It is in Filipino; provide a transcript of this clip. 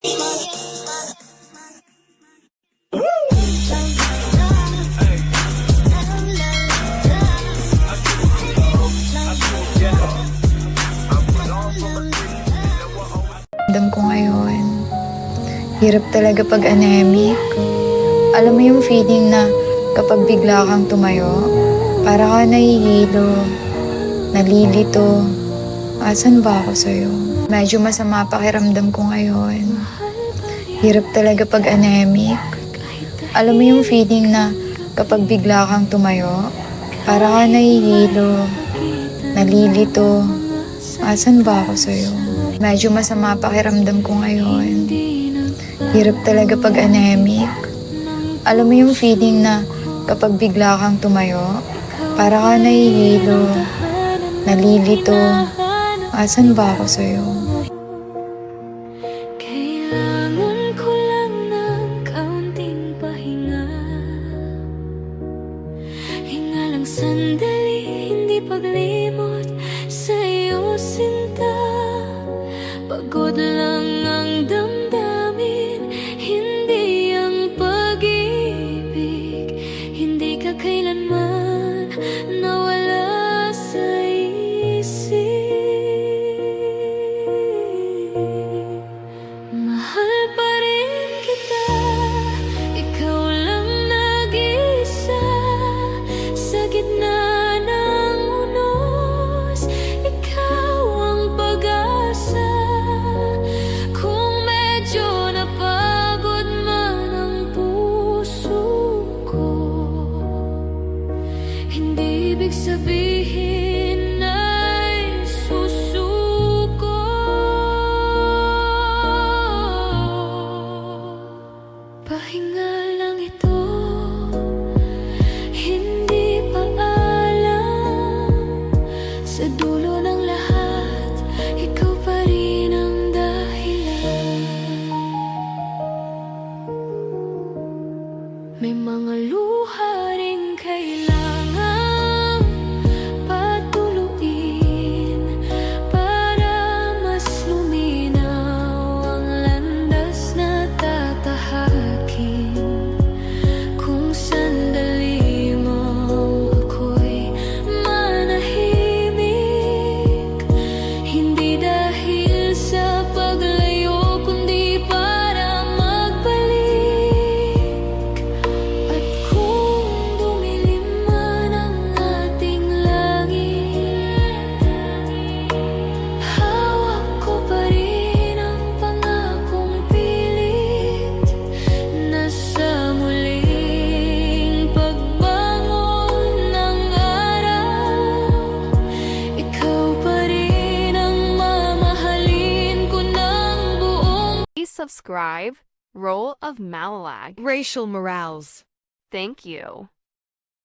Ramdam ko ngayon, hirap talaga pag anemic. Alam mo yung feeling na kapag bigla kang tumayo, para ka nahihilo, nalilito. Asan ba ako sa'yo? Medyo masama pakiramdam ko ngayon. Hirap talaga pag anemic. Alam mo yung feeling na kapag bigla kang tumayo, para ka nahihilo, nalilito. Asan ba ako sa'yo? Medyo masama pakiramdam ko ngayon. Hirap talaga pag anemic. Alam mo yung feeling na kapag bigla kang tumayo, para ka nahihilo, nalilito. Asan ba ako sa'yo? Kailangan ko lang ng kaunting pahinga. Hinga lang sandali, hindi paglimot sa'yo sinta. Pagod lang ang damdamin, hindi ang pag-ibig. Hindi ka kailanman nawala sa isip. Mahal pa rin kita, ikaw lang nag-isa. Sa gitna ng unos, ikaw ang pag-asa. Kung medyo napagod man ang puso ko, hindi ibig sabihin ay susuko. Pahinga lang ito, hindi paalam. Sa dulo ng lahat, ikaw pa rin ang dahilan. May mga luha ring kailangang patuluin para mas luminaw ang landas na tatahakin. Kung sandali mong ako'y manahimik, hindi dahil sa paglayo, kundi para magbalik. At kung dumilim man ang ating langit, hawak ko pa rin ang pangakong pilit na sa muling pagbangon ng araw, ikaw pa rin ang mamahalin ko ng buong. Please subscribe, Role of Malalag. Racial Morales. Thank you.